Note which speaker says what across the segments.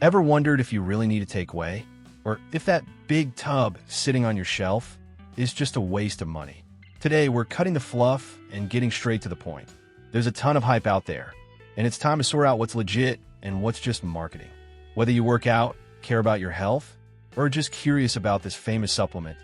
Speaker 1: Ever wondered if you really need to take whey? Or if that big tub sitting on your shelf is just a waste of money? Today, we're cutting the fluff and getting straight to the point. There's a ton of hype out there, and it's time to sort out what's legit and what's just marketing. Whether you work out, care about your health, or are just curious about this famous supplement,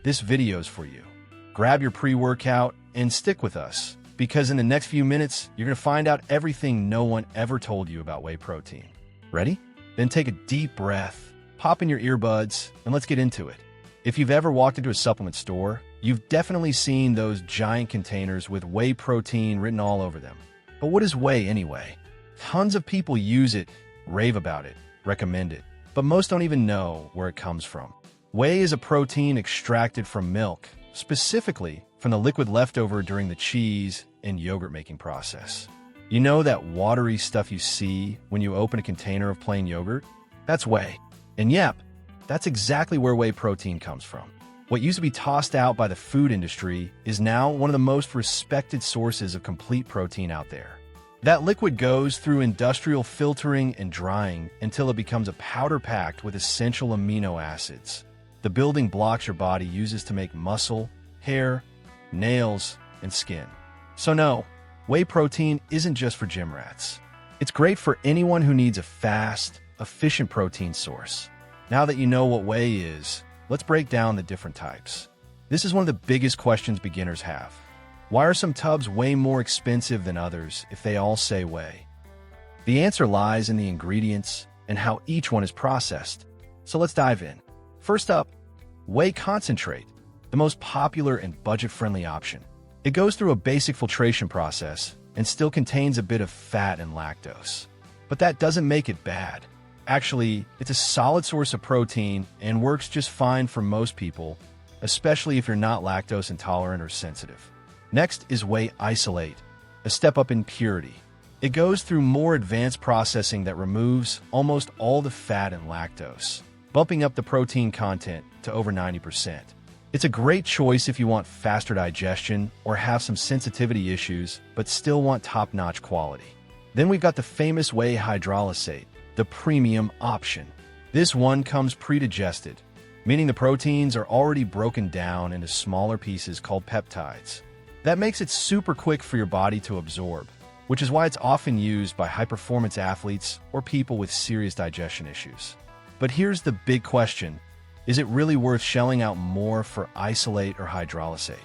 Speaker 1: this video's for you. Grab your pre-workout and stick with us, because in the next few minutes, you're going to find out everything no one ever told you about whey protein. Ready? Then take a deep breath, pop in your earbuds, and let's get into it. If you've ever walked into a supplement store, you've definitely seen those giant containers with whey protein written all over them. But what is whey anyway? Tons of people use it, rave about it, recommend it, but most don't even know where it comes from. Whey is a protein extracted from milk, specifically from the liquid leftover during the cheese and yogurt making process. You know that watery stuff you see when you open a container of plain yogurt? That's whey. And yep, that's exactly where whey protein comes from. What used to be tossed out by the food industry is now one of the most respected sources of complete protein out there. That liquid goes through industrial filtering and drying until it becomes a powder packed with essential amino acids, the building blocks your body uses to make muscle, hair, nails, and skin. So no, whey protein isn't just for gym rats. It's great for anyone who needs a fast, efficient protein source. Now that you know what whey is, let's break down the different types. This is one of the biggest questions beginners have. Why are some tubs way more expensive than others if they all say whey? The answer lies in the ingredients and how each one is processed. So let's dive in. First up, whey concentrate, the most popular and budget-friendly option. It goes through a basic filtration process and still contains a bit of fat and lactose. But that doesn't make it bad. Actually, it's a solid source of protein and works just fine for most people, especially if you're not lactose intolerant or sensitive. Next is whey isolate, a step up in purity. It goes through more advanced processing that removes almost all the fat and lactose, bumping up the protein content to over 90%. It's a great choice if you want faster digestion or have some sensitivity issues, but still want top-notch quality. Then we've got the famous whey hydrolyzed, the premium option. This one comes pre-digested, meaning the proteins are already broken down into smaller pieces called peptides. That makes it super quick for your body to absorb, which is why it's often used by high-performance athletes or people with serious digestion issues. But here's the big question. Is it really worth shelling out more for isolate or hydrolyzed?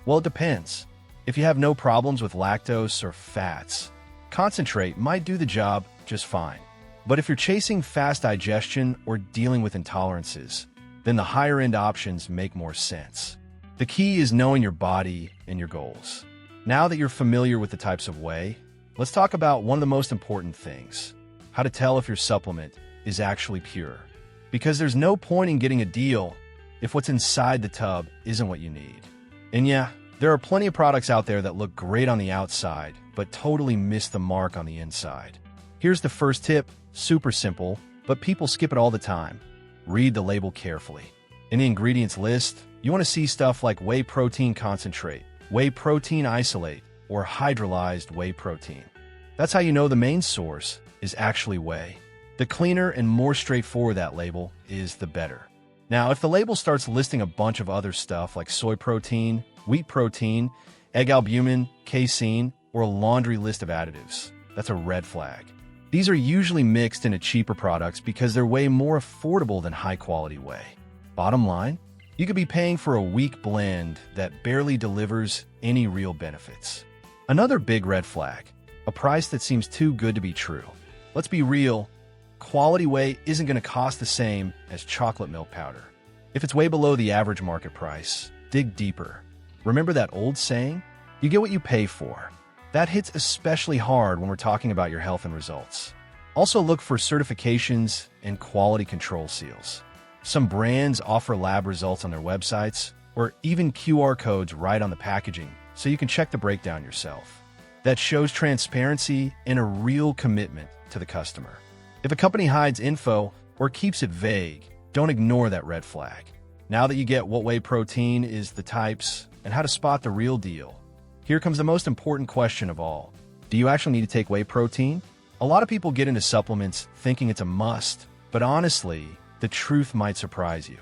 Speaker 1: Well, it depends. If you have no problems with lactose or fats, concentrate might do the job just fine. But if you're chasing fast digestion or dealing with intolerances, then the higher-end options make more sense. The key is knowing your body and your goals. Now that you're familiar with the types of whey, let's talk about one of the most important things: how to tell if your supplement is actually pure. Because there's no point in getting a deal if what's inside the tub isn't what you need. And yeah, there are plenty of products out there that look great on the outside, but totally miss the mark on the inside. Here's the first tip, super simple, but people skip it all the time. Read the label carefully. In the ingredients list, you want to see stuff like whey protein concentrate, whey protein isolate, or hydrolyzed whey protein. That's how you know the main source is actually whey. The cleaner and more straightforward that label is, the better. Now, if the label starts listing a bunch of other stuff like soy protein, wheat protein, egg albumin, casein, or a laundry list of additives, that's a red flag. These are usually mixed into cheaper products because they're way more affordable than high-quality whey. Bottom line, you could be paying for a weak blend that barely delivers any real benefits. Another big red flag, a price that seems too good to be true. Let's be real, quality whey isn't going to cost the same as chocolate milk powder. If it's way below the average market price, dig deeper. Remember that old saying? You get what you pay for. That hits especially hard when we're talking about your health and results. Also look for certifications and quality control seals. Some brands offer lab results on their websites, or even QR codes right on the packaging, so you can check the breakdown yourself. That shows transparency and a real commitment to the customer. If a company hides info or keeps it vague, don't ignore that red flag. Now that you get what whey protein is, the types, and how to spot the real deal, here comes the most important question of all. Do you actually need to take whey protein? A lot of people get into supplements thinking it's a must, But honestly, the truth might surprise you.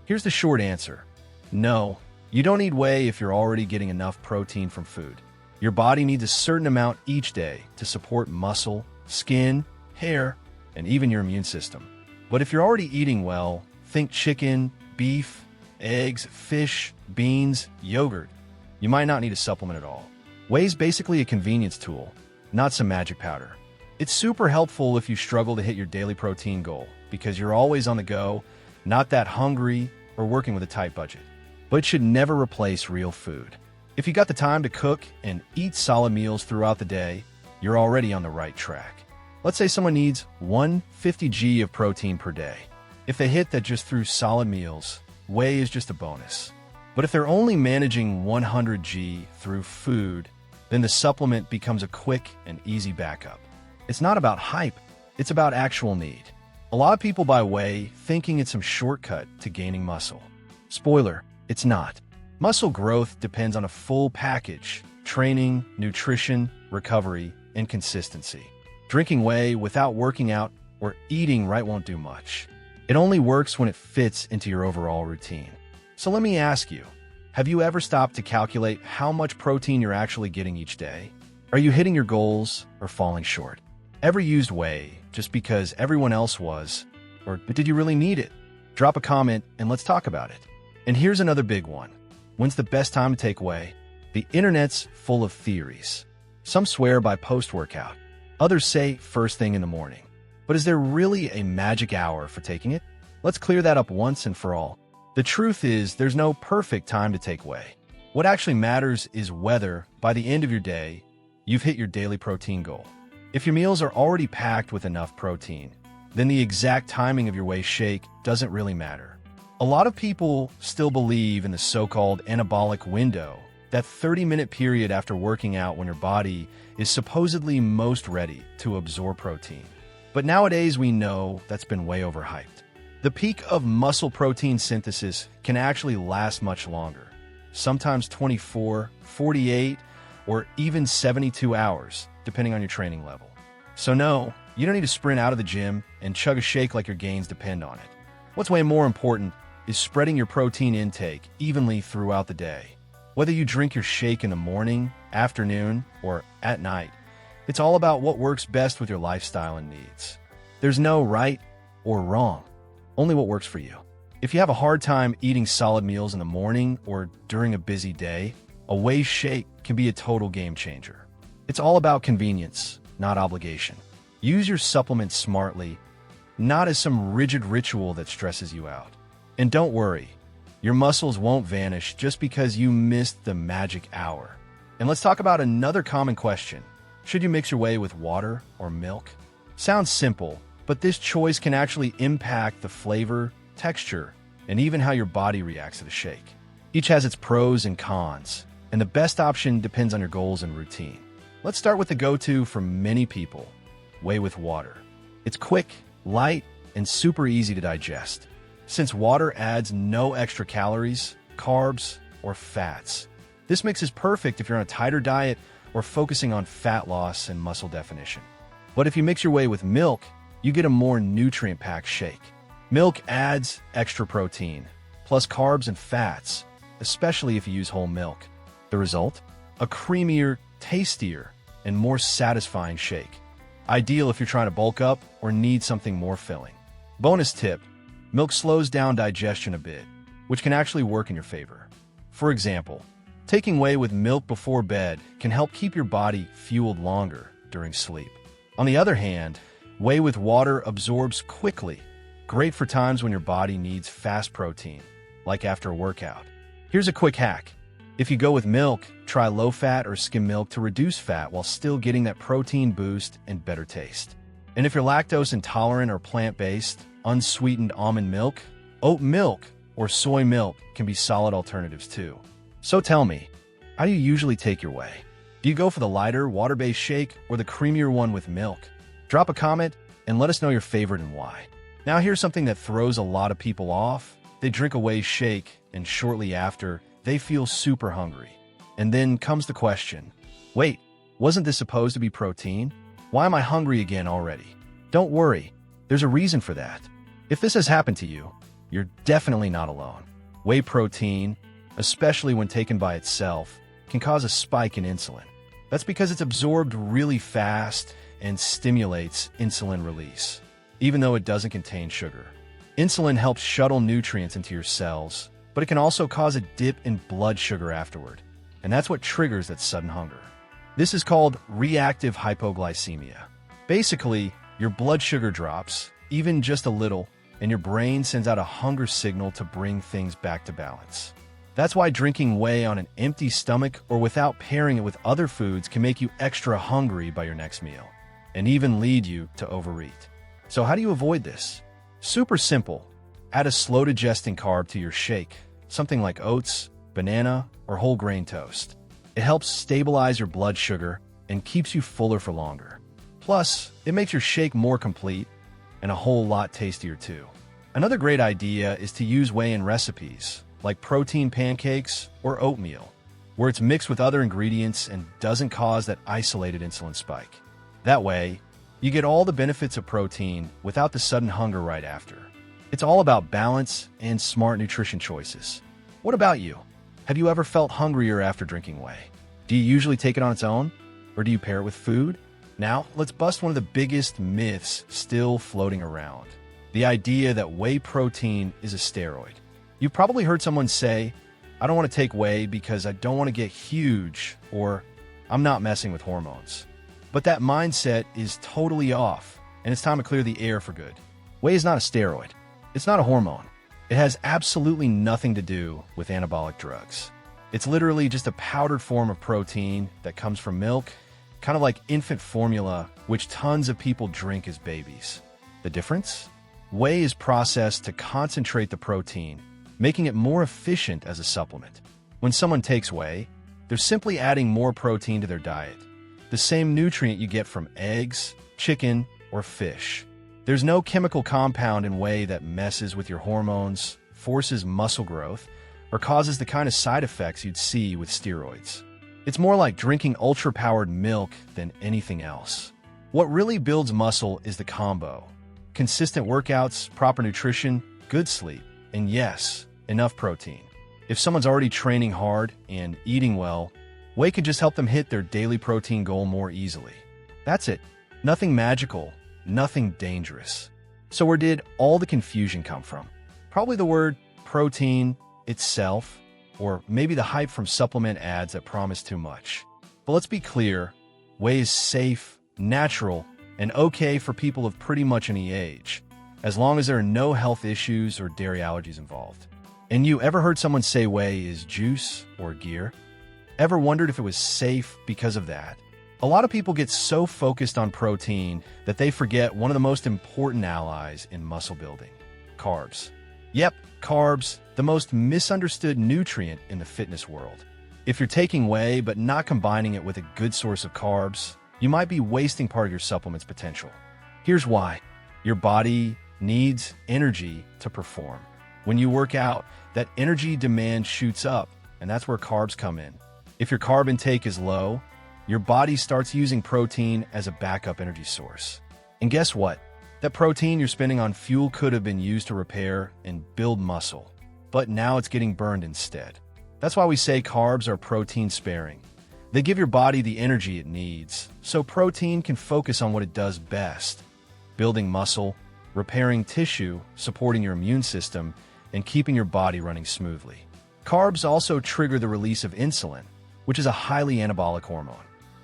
Speaker 1: Here's the short answer. No, you don't need whey if you're already getting enough protein from food. Your body needs a certain amount each day to support muscle, skin, hair, and even your immune system. But if you're already eating well, think chicken, beef, eggs, fish, beans, yogurt, you might not need a supplement at all. Whey is basically a convenience tool, not some magic powder. It's super helpful if you struggle to hit your daily protein goal because you're always on the go, not that hungry, or working with a tight budget. But it should never replace real food. If you got the time to cook and eat solid meals throughout the day, you're already on the right track. Let's say someone needs 150 g of protein per day. If they hit that just through solid meals, whey is just a bonus. But if they're only managing 100 g through food, then the supplement becomes a quick and easy backup. It's not about hype, it's about actual need. A lot of people buy whey thinking it's some shortcut to gaining muscle. Spoiler, it's not. Muscle growth depends on a full package: training, nutrition, recovery, and consistency. Drinking whey without working out or eating right won't do much. It only works when it fits into your overall routine. So let me ask you, have you ever stopped to calculate how much protein you're actually getting each day? Are you hitting your goals or falling short? Ever used whey just because everyone else was? Or did you really need it? Drop a comment and let's talk about it. And here's another big one. When's the best time to take whey? The internet's full of theories. Some swear by post-workout. Others say first thing in the morning. But is there really a magic hour for taking it? Let's clear that up once and for all. The truth is there's no perfect time to take whey. What actually matters is whether, by the end of your day, you've hit your daily protein goal. If your meals are already packed with enough protein, then the exact timing of your whey shake doesn't really matter. A lot of people still believe in the so-called anabolic window, that 30-minute period after working out when your body is supposedly most ready to absorb protein. But nowadays we know that's been way overhyped. The peak of muscle protein synthesis can actually last much longer, sometimes 24, 48, or even 72 hours, depending on your training level. So no, you don't need to sprint out of the gym and chug a shake like your gains depend on it. What's way more important is spreading your protein intake evenly throughout the day. Whether you drink your shake in the morning, afternoon, or at night, it's all about what works best with your lifestyle and needs. There's no right or wrong, only what works for you. If you have a hard time eating solid meals in the morning or during a busy day, a whey shake can be a total game changer. It's all about convenience, not obligation. Use your supplements smartly, not as some rigid ritual that stresses you out. And don't worry, your muscles won't vanish just because you missed the magic hour. And let's talk about another common question. Should you mix your whey with water or milk? Sounds simple, but this choice can actually impact the flavor, texture, and even how your body reacts to the shake. Each has its pros and cons, and the best option depends on your goals and routine. Let's start with the go-to for many people, whey with water. It's quick, light, and super easy to digest. Since water adds no extra calories, carbs, or fats, this mix is perfect if you're on a tighter diet or focusing on fat loss and muscle definition. But if you mix your whey with milk, you get a more nutrient-packed shake. Milk adds extra protein, plus carbs and fats, especially if you use whole milk. The result? A creamier, tastier, and more satisfying shake. Ideal if you're trying to bulk up or need something more filling. Bonus tip, milk slows down digestion a bit, which can actually work in your favor. For example, taking whey with milk before bed can help keep your body fueled longer during sleep. On the other hand, whey with water absorbs quickly, great for times when your body needs fast protein, like after a workout. Here's a quick hack. If you go with milk, try low-fat or skim milk to reduce fat while still getting that protein boost and better taste. And if you're lactose intolerant or plant-based, unsweetened almond milk, oat milk, or soy milk can be solid alternatives too. So tell me, how do you usually take your whey? Do you go for the lighter, water-based shake or the creamier one with milk? Drop a comment and let us know your favorite and why. Now here's something that throws a lot of people off. They drink a whey shake and shortly after, they feel super hungry. And then comes the question, wait, wasn't this supposed to be protein? Why am I hungry again already? Don't worry, there's a reason for that. If this has happened to you, you're definitely not alone. Whey protein, especially when taken by itself, can cause a spike in insulin. That's because it's absorbed really fast and stimulates insulin release, even though it doesn't contain sugar. Insulin helps shuttle nutrients into your cells, but it can also cause a dip in blood sugar afterward, and that's what triggers that sudden hunger. This is called reactive hypoglycemia. Basically, your blood sugar drops, even just a little, and your brain sends out a hunger signal to bring things back to balance. That's why drinking whey on an empty stomach or without pairing it with other foods can make you extra hungry by your next meal, and even lead you to overeat. So how do you avoid this? Super simple. Add a slow-digesting carb to your shake, something like oats, banana, or whole grain toast. It helps stabilize your blood sugar and keeps you fuller for longer. Plus, it makes your shake more complete and a whole lot tastier too. Another great idea is to use whey in recipes, like protein pancakes or oatmeal, where it's mixed with other ingredients and doesn't cause that isolated insulin spike. That way, you get all the benefits of protein without the sudden hunger right after. It's all about balance and smart nutrition choices. What about you? Have you ever felt hungrier after drinking whey? Do you usually take it on its own, or do you pair it with food? Now, let's bust one of the biggest myths still floating around. The idea that whey protein is a steroid. You've probably heard someone say, I don't want to take whey because I don't want to get huge, or I'm not messing with hormones. But that mindset is totally off, and it's time to clear the air for good. Whey is not a steroid. It's not a hormone. It has absolutely nothing to do with anabolic drugs. It's literally just a powdered form of protein that comes from milk, kind of like infant formula, which tons of people drink as babies. The difference? Whey is processed to concentrate the protein, making it more efficient as a supplement. When someone takes whey, they're simply adding more protein to their diet, the same nutrient you get from eggs, chicken, or fish. There's no chemical compound in whey that messes with your hormones, forces muscle growth, or causes the kind of side effects you'd see with steroids. It's more like drinking ultra-powered milk than anything else. What really builds muscle is the combo: consistent workouts, proper nutrition, good sleep, and yes, enough protein. If someone's already training hard and eating well, whey can just help them hit their daily protein goal more easily. That's it. Nothing magical, nothing dangerous. So where did all the confusion come from? Probably the word protein itself, or maybe the hype from supplement ads that promise too much. But let's be clear, whey is safe, natural, and okay for people of pretty much any age, as long as there are no health issues or dairy allergies involved. And you ever heard someone say whey is juice or gear? Ever wondered if it was safe because of that? A lot of people get so focused on protein that they forget one of the most important allies in muscle building: carbs. Yep, carbs, the most misunderstood nutrient in the fitness world. If you're taking whey but not combining it with a good source of carbs, you might be wasting part of your supplement's potential. Here's why. Your body needs energy to perform. When you work out, that energy demand shoots up, and that's where carbs come in. If your carb intake is low, your body starts using protein as a backup energy source. And guess what? That protein you're spending on fuel could have been used to repair and build muscle, but now it's getting burned instead. That's why we say carbs are protein sparing. They give your body the energy it needs, so protein can focus on what it does best: building muscle, repairing tissue, supporting your immune system, and keeping your body running smoothly. Carbs also trigger the release of insulin, which is a highly anabolic hormone.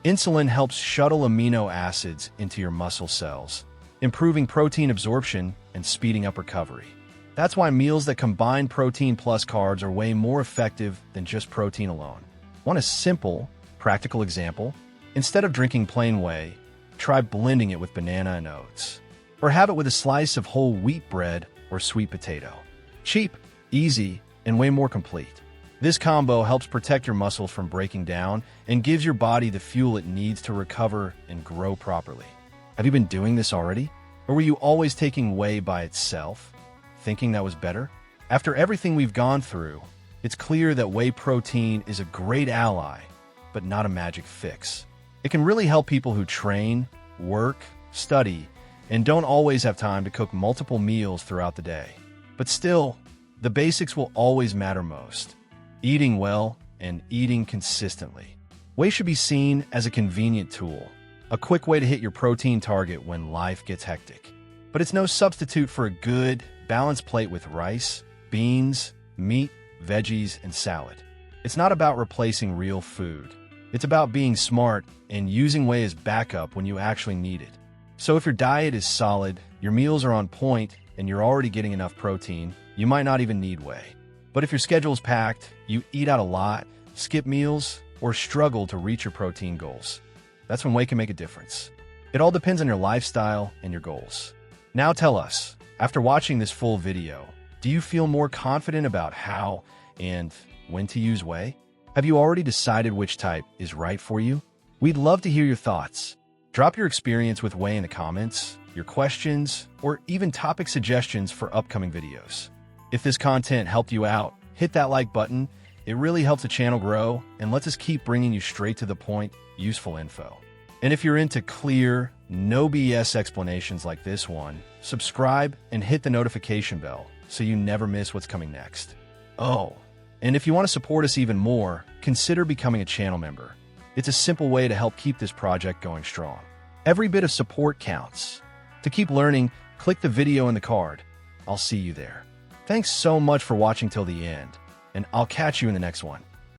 Speaker 1: Insulin helps shuttle amino acids into your muscle cells, improving protein absorption and speeding up recovery. That's why meals that combine protein plus carbs are way more effective than just protein alone. Want a simple, practical example? Instead of drinking plain whey, try blending it with banana and oats. Or have it with a slice of whole wheat bread or sweet potato. Cheap, easy, and way more complete. This combo helps protect your muscles from breaking down and gives your body the fuel it needs to recover and grow properly. Have you been doing this already? Or were you always taking whey by itself, thinking that was better? After everything we've gone through, it's clear that whey protein is a great ally, but not a magic fix. It can really help people who train, work, study, and don't always have time to cook multiple meals throughout the day. But still, the basics will always matter most: eating well and eating consistently. Whey should be seen as a convenient tool, a quick way to hit your protein target when life gets hectic. But it's no substitute for a good, balanced plate with rice, beans, meat, veggies, and salad. It's not about replacing real food. It's about being smart and using Whey as backup when you actually need it. So if your diet is solid, your meals are on point, and you're already getting enough protein, you might not even need Whey. But if your schedule is packed, you eat out a lot, skip meals, or struggle to reach your protein goals, that's when Whey can make a difference. It all depends on your lifestyle and your goals. Now tell us, after watching this full video, do you feel more confident about how and when to use Whey? Have you already decided which type is right for you? We'd love to hear your thoughts. Drop your experience with Whey in the comments, your questions, or even topic suggestions for upcoming videos. If this content helped you out, hit that like button. It really helps the channel grow and lets us keep bringing you straight to the point, useful info. And if you're into clear, no BS explanations like this one, subscribe and hit the notification bell so you never miss what's coming next. Oh, and if you want to support us even more, consider becoming a channel member. It's a simple way to help keep this project going strong. Every bit of support counts. To keep learning, click the video in the card. I'll see you there. Thanks so much for watching till the end, and I'll catch you in the next one.